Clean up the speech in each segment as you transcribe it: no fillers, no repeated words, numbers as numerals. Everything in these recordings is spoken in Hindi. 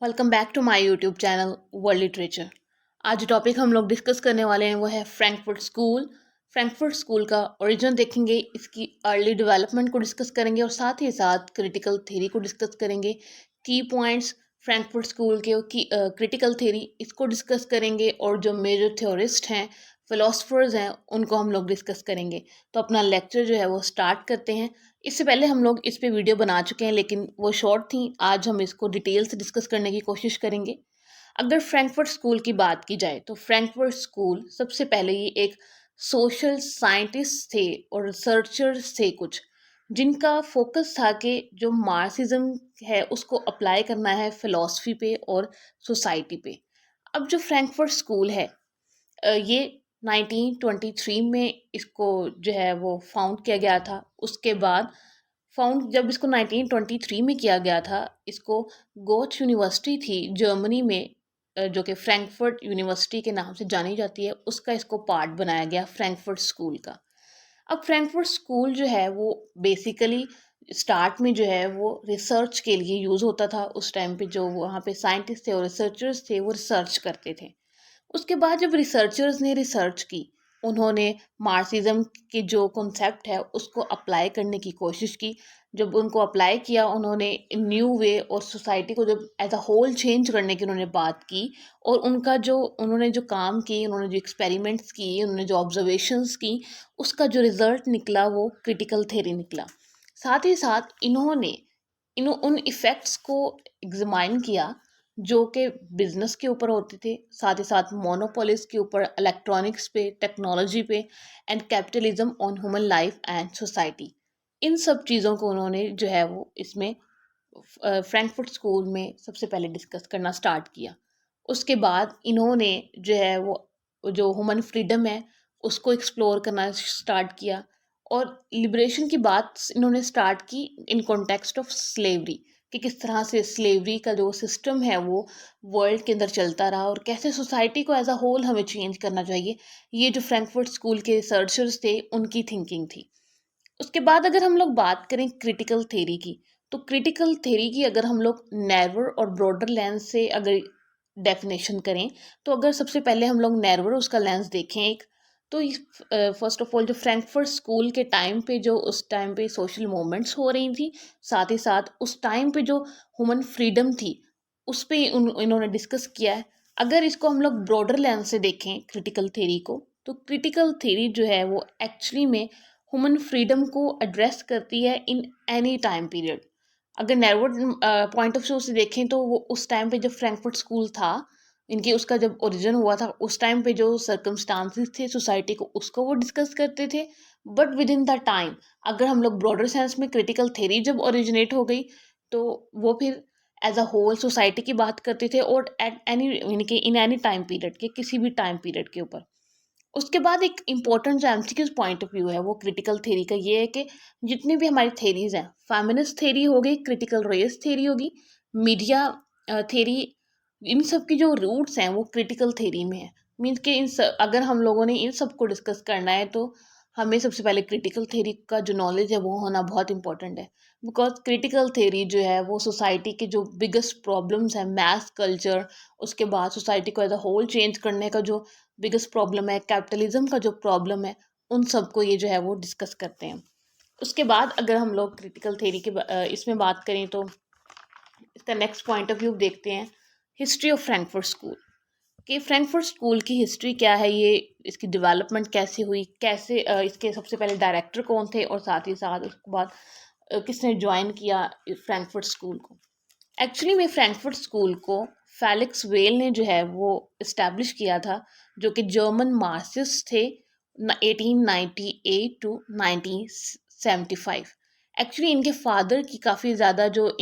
Welcome back to my YouTube channel world literature. आज जो टॉपिक हम लोग डिस्कस करने वाले हैं वो है फ्रैंकफर्ट स्कूल। फ्रैंकफर्ट स्कूल का ओरिजिन देखेंगे, इसकी अर्ली डेवलपमेंट को डिस्कस करेंगे और साथ ही साथ क्रिटिकल थ्योरी को डिस्कस करेंगे। की पॉइंट्स फ्रैंकफर्ट स्कूल के की क्रिटिकल थ्योरी इसको डिस्कस करेंगे और जो मेजर थ्योरिस्ट हैं, फिलोसफर्स हैं, उनको हम लोग डिस्कस करेंगे। तो अपना लेक्चर जो है वो स्टार्ट करते हैं। इससे पहले हम लोग इस पे वीडियो बना चुके हैं लेकिन वो शॉर्ट थी। आज हम इसको डिटेल से डिस्कस करने की कोशिश करेंगे। अगर फ्रैंकफर्ट स्कूल की बात की जाए तो फ्रैंकफर्ट स्कूल सबसे पहले ये एक सोशल साइंटिस्ट थे और रिसर्चर्स थे कुछ, जिनका फोकस था कि जो मार्क्सिज्म है उसको अप्लाई करना है फिलॉसफी पे और सोसाइटी पे। अब जो फ्रैंकफर्ट स्कूल है ये 1923 में इसको जो है वो फाउंड किया गया था। उसके बाद फाउंड जब इसको 1923 में किया गया था, इसको गोथ यूनिवर्सिटी थी जर्मनी में, जो कि फ्रैंकफर्ट यूनिवर्सिटी के नाम से जानी जाती है, उसका इसको पार्ट बनाया गया फ्रैंकफर्ट स्कूल का। अब फ्रैंकफर्ट स्कूल जो है वो बेसिकली स्टार्ट में जो है वो रिसर्च के लिए यूज़ होता था। उस टाइम पे जो वहाँ पे साइंटिस्ट थे और रिसर्चर्स थे वो रिसर्च करते थे। उसके बाद जब रिसर्चर्स ने रिसर्च की, उन्होंने मार्क्सिज्म की जो कॉन्सेप्ट है उसको अप्लाई करने की कोशिश की। जब उनको अप्लाई किया, उन्होंने न्यू वे और सोसाइटी को जब एज अ होल चेंज करने की उन्होंने बात की, और उन्होंने जो काम किए, उन्होंने जो एक्सपेरिमेंट्स किए, उन्होंने जो ऑब्जर्वेशंस की, उसका जो रिजल्ट निकला वो क्रिटिकल थ्योरी निकला। साथ ही साथ इन्होंने उन इफ़ेक्ट्स को एग्जामाइन किया जो कि बिजनेस के ऊपर होते थे, साथ ही साथ मोनोपोलिस के ऊपर, इलेक्ट्रॉनिक्स पे, टेक्नोलॉजी पे, and capitalism on human life and society. इन सब चीज़ों को उन्होंने जो है वो इसमें फ्रैंकफर्ट स्कूल में सबसे पहले डिस्कस करना स्टार्ट किया। उसके बाद इन्होंने जो है वो जो ह्यूमन फ्रीडम है उसको एक्सप्लोर करना स्टार्ट किया, और लिबरेशन की बात इन्होंने स्टार्ट की इन कॉन्टेक्स्ट ऑफ स्लेवरी, कि किस तरह से स्लेवरी का जो सिस्टम है वो वर्ल्ड के अंदर चलता रहा और कैसे सोसाइटी को एज अ होल हमें चेंज करना चाहिए। ये जो फ्रैंकफर्ट स्कूल के रिसर्चर्स थे उनकी थिंकिंग थी। उसके बाद अगर हम लोग बात करें क्रिटिकल थ्योरी की, तो क्रिटिकल थ्योरी की अगर हम लोग नैरोर और ब्रॉडर लेंस से अगर डेफिनेशन करें, तो अगर सबसे पहले हम लोग नैरोर उसका लेंस देखें एक, तो फर्स्ट ऑफ ऑल जो फ्रैंकफर्ट स्कूल के टाइम पे जो उस टाइम पे सोशल मूवमेंट्स हो रही थी, साथ ही साथ उस टाइम पे जो ह्यूमन फ्रीडम थी उस पे इन्होंने डिस्कस किया है। अगर इसको हम लोग ब्रॉडर लेंस से देखें क्रिटिकल थ्योरी को, तो क्रिटिकल थ्योरी जो है वो एक्चुअली में ह्यूमन फ्रीडम को एड्रेस करती है इन एनी टाइम पीरियड। अगर नैरोड पॉइंट ऑफ व्यू से देखें तो वो उस टाइम पे जब फ्रैंकफर्ट स्कूल था, इनकी उसका जब ओरिजिन हुआ था, उस टाइम पे जो सर्कमस्टांसिस थे सोसाइटी को, उसको वो डिस्कस करते थे। But with in the time, अगर हम लोग ब्रॉडर सेंस में क्रिटिकल थ्योरी जब ओरिजिनेट हो गई, तो वो फिर एज अ होल सोसाइटी की बात करते थे, और एट एनी यानी कि इन एनी टाइम पीरियड के किसी भी टाइम पीरियड के ऊपर। उसके बाद एक इम्पॉर्टेंट जो एमसीक्यूज पॉइंट ऑफ व्यू है वो क्रिटिकल थ्योरी का ये है कि जितनी भी हमारी थेरीज हैं, फेमिनिस्ट थ्योरी हो गई, क्रिटिकल रेस थ्योरी होगी, मीडिया थ्योरी, इन सब की जो रूट्स हैं वो क्रिटिकल थ्योरी में है। मीन्स कि अगर हम लोगों ने इन सब को डिस्कस करना है तो हमें सबसे पहले क्रिटिकल थ्योरी का जो नॉलेज है वो होना बहुत इंपॉर्टेंट है। बिकॉज क्रिटिकल थ्योरी जो है वो सोसाइटी के जो बिगेस्ट प्रॉब्लम्स हैं, मैथ कल्चर, उसके बाद सोसाइटी को एज अ होल चेंज करने का जो बिगेस्ट प्रॉब्लम है, कैपिटलिज्म का जो प्रॉब्लम है, उन सबको ये जो है वो डिस्कस करते हैं। उसके बाद अगर हम लोग क्रिटिकल थ्योरी के इसमें बात करें तो इसका नेक्स्ट पॉइंट ऑफ व्यू देखते हैं, हिस्ट्री ऑफ फ्रैंकफर्ट स्कूल। कि फ्रैंकफर्ट स्कूल की हिस्ट्री क्या है, ये इसकी डेवलपमेंट कैसे हुई, कैसे इसके सबसे पहले डायरेक्टर कौन थे, और साथ ही साथ उसके बाद किसने ज्वाइन किया फ्रैंकफर्ट स्कूल को। एक्चुअली में फ्रैंकफर्ट स्कूल को फेलिक्स वेल ने जो है वो इस्टेब्लिश किया था, जो कि जर्मन मार्क्सिस्ट थे, 1898 टू 1975। एक्चुअली इनके फादर की काफ़ी ज़्यादा जो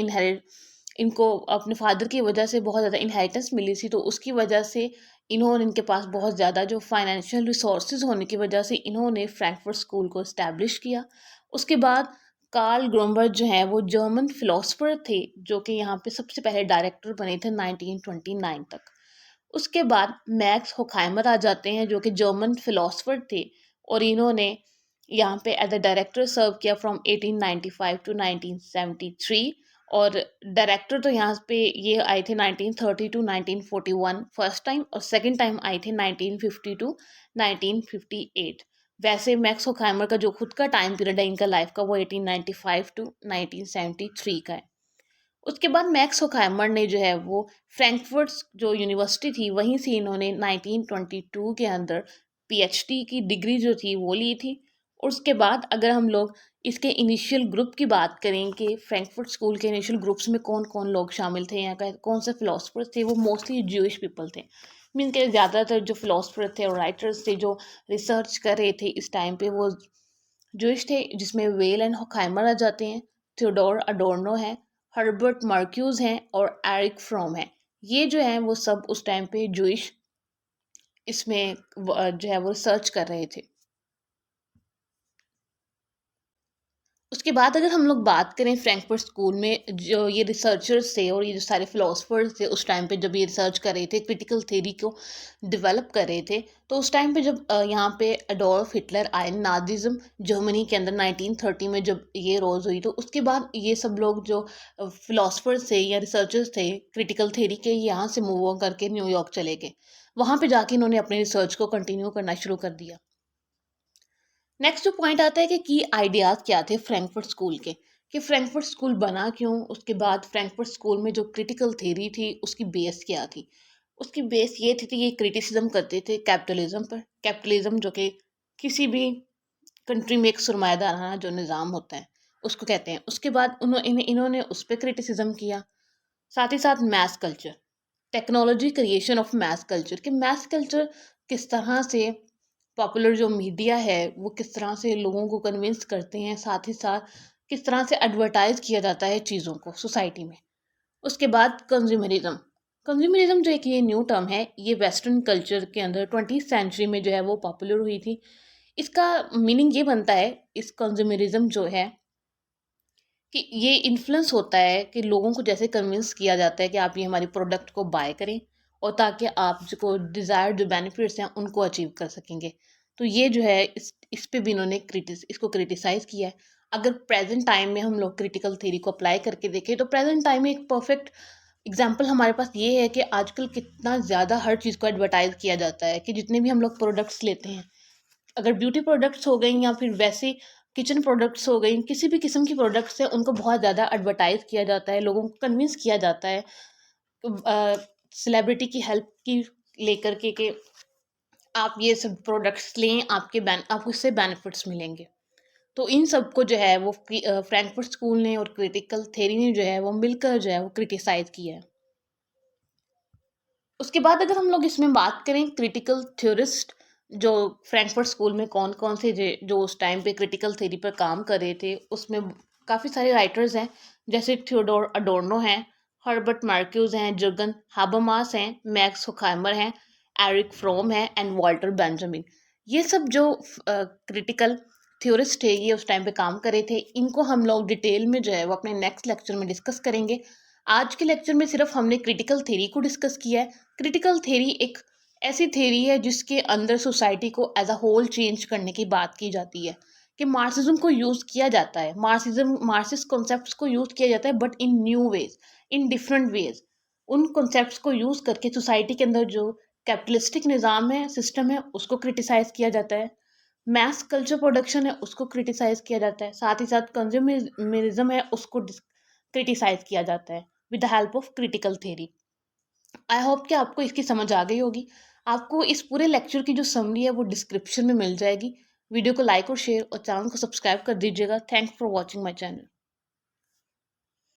इनको अपने फादर की वजह से बहुत ज़्यादा इनहेरिटेंस मिली थी, तो उसकी वजह से इनके पास बहुत ज़्यादा जो फाइनेंशियल रिसोर्सेज होने की वजह से इन्होंने फ्रैंकफर्ट स्कूल को इस्टेब्लिश किया। उसके बाद कार्ल ग्रोमबर्ग जो हैं वो जर्मन फिलोसफर थे, जो कि यहाँ पे सबसे पहले डायरेक्टर बने थे 1929 तक। उसके बाद मैक्स होखाइमर आ जाते हैं, जो कि जर्मन फिलोसफर थे, और इन्होंने यहाँ पे एज अ डायरेक्टर सर्व किया फ्रॉम 1895 टू 1973। और डायरेक्टर तो यहाँ पे ये आए थे 1930 टू 1941 फर्स्ट टाइम, और सेकंड टाइम आए थे 1950 टू 1958। वैसे मैक्स होखैमर का जो खुद का टाइम पीरियड है इनका लाइफ का, वो 1895 टू 1973 का है। उसके बाद मैक्स होखैमर ने जो है वो फ्रैंकफर्ट जो यूनिवर्सिटी थी वहीं से इन्होंने 1922 के अंदर पीएचडी की डिग्री जो थी वो ली थी। और उसके बाद अगर हम लोग इसके इनिशियल ग्रुप की बात करें कि फ्रैंकफर्ट स्कूल के इनिशियल ग्रुप्स में कौन कौन लोग शामिल थे, यहाँ का कौन से फिलोसफर्स थे, वो मोस्टली ज्यूइश पीपल थे। मीन के ज़्यादातर जो फिलोसफर थे और राइटर्स थे जो रिसर्च कर रहे थे इस टाइम पे वो ज्यूइश थे, जिसमें वेल एंड होखाइमर आ जाते हैं, थियोडोर अडोर्नो है, हर्बर्ट मार्क्यूज हैं और एरिक फ्रॉम है। ये जो है वो सब उस टाइम पे ज्यूइश इसमें जो है वो रिसर्च कर रहे थे। उसके बाद अगर हम लोग बात करें फ्रैंकफर्ट स्कूल में जो ये रिसर्चर्स थे और ये जो सारे फिलोसफर्स थे उस टाइम पे जब ये रिसर्च कर रहे थे, क्रिटिकल थ्योरी को डेवलप कर रहे थे, तो उस टाइम पे जब यहाँ पे एडोल्फ हिटलर आए, नाजिज्म जर्मनी के अंदर 1930 में जब ये रोज़ हुई, तो उसके बाद ये सब लोग जो फिलोसफर्स थे या रिसर्चर्स थे क्रिटिकल थ्योरी के, यहाँ से मूव ऑन करके न्यूयॉर्क चले गए। वहाँ पर जाके इन्होंने अपने रिसर्च को कंटिन्यू करना शुरू कर दिया। नेक्स्ट जो पॉइंट आता है कि की आइडियाज़ क्या थे फ्रैंकफर्ट स्कूल के, कि फ्रैंकफर्ट स्कूल बना क्यों, उसके बाद फ्रैंकफर्ट स्कूल में जो क्रिटिकल थ्योरी थी उसकी बेस क्या थी। उसकी बेस ये थी कि ये क्रिटिसिज्म करते थे कैपिटलिज्म पर। कैपिटलिज्म जो कि किसी भी कंट्री में एक सरमायादाराना जो निज़ाम होता है उसको कहते हैं। उसके बाद इन्होंने उस पर क्रिटिसिज्म किया। साथ ही साथ math culture, technology creation of math culture, कि मैथ कल्चर किस तरह से पॉपुलर जो मीडिया है वो किस तरह से लोगों को कन्विंस करते हैं, साथ ही साथ किस तरह से एडवर्टाइज किया जाता है चीज़ों को सोसाइटी में। उसके बाद कंज्यूमरिज्म। कंज्यूमरिज्म जो एक ये न्यू टर्म है, ये वेस्टर्न कल्चर के अंदर 20th सेंचुरी में जो है वो पॉपुलर हुई थी। इसका मीनिंग ये बनता है, इस कंज्यूमरिज्म जो है कि ये इन्फ्लुएंस होता है कि लोगों को जैसे कन्विंस किया जाता है कि आप ये हमारी प्रोडक्ट को बाय करें, और ताकि आप जो डिज़ायर जो बेनिफिट्स हैं उनको अचीव कर सकेंगे। तो ये जो है इस पे भी इन्होंने इसको क्रिटिसाइज़ किया है। अगर प्रेजेंट टाइम में हम लोग क्रिटिकल थ्योरी को अप्लाई करके देखें तो प्रेजेंट टाइम में एक परफेक्ट एग्जाम्पल हमारे पास ये है कि आजकल कितना ज़्यादा हर चीज़ को एडवर्टाइज़ किया जाता है, कि जितने भी हम लोग प्रोडक्ट्स लेते हैं, अगर ब्यूटी प्रोडक्ट्स हो गई या फिर वैसे किचन प्रोडक्ट्स हो गई, किसी भी किस्म की प्रोडक्ट्स हैं उनको बहुत ज़्यादा एडवर्टाइज किया जाता है, लोगों को कन्विंस किया जाता है सेलिब्रिटी की हेल्प की लेकर के आप ये सब प्रोडक्ट्स लें, आपको इससे बेनिफिट्स मिलेंगे। तो इन सब को जो है वो फ्रैंकफर्ट स्कूल ने और क्रिटिकल थ्योरी ने जो है वो मिलकर जो है वो क्रिटिसाइज किया है। उसके बाद अगर हम लोग इसमें बात करें क्रिटिकल थ्योरिस्ट जो फ्रैंकफर्ट स्कूल में कौन कौन से जो उस टाइम पे क्रिटिकल थ्योरी पर काम कर रहे थे, उसमें काफ़ी सारे राइटर्स हैं, जैसे थियोडोर अडोर्नो हैं, हर्बर्ट मार्क्यूज हैं, जर्गन हाबरमास हैं, मैक्स होखाइमर हैं, एरिक फ्रोम हैं एंड वॉल्टर बेंजामिन। ये सब जो क्रिटिकल थ्योरिस्ट है ये उस टाइम पे काम कर रहे थे। इनको हम लोग डिटेल में जो है वो अपने नेक्स्ट लेक्चर में डिस्कस करेंगे। आज के लेक्चर में सिर्फ हमने क्रिटिकल थ्योरी को डिस्कस किया है। क्रिटिकल थ्योरी एक ऐसी थ्योरी है जिसके अंदर सोसाइटी को एज अ होल चेंज करने की बात की जाती है, कि मार्क्सिज्म को यूज़ किया जाता है, मार्क्सिस्ट कॉन्सेप्ट्स को यूज़ किया जाता है, but in new ways, in different ways. उन कॉन्सेप्ट्स को यूज़ करके सोसाइटी के अंदर जो कैपिटलिस्टिक निज़ाम है, सिस्टम है, उसको क्रिटिसाइज किया जाता है। मैस कल्चर प्रोडक्शन है उसको क्रिटिसाइज किया जाता है, साथ ही साथ कंज्यूमरिज्म है उसको क्रिटिसाइज किया जाता है with the help of critical theory. I hope कि आपको इसकी समझ आ गई होगी। आपको इस पूरे लेक्चर की जो समरी है वो डिस्क्रिप्शन में मिल जाएगी। वीडियो को लाइक और शेयर और चैनल को सब्सक्राइब कर दीजिएगा। Thanks for watching my channel.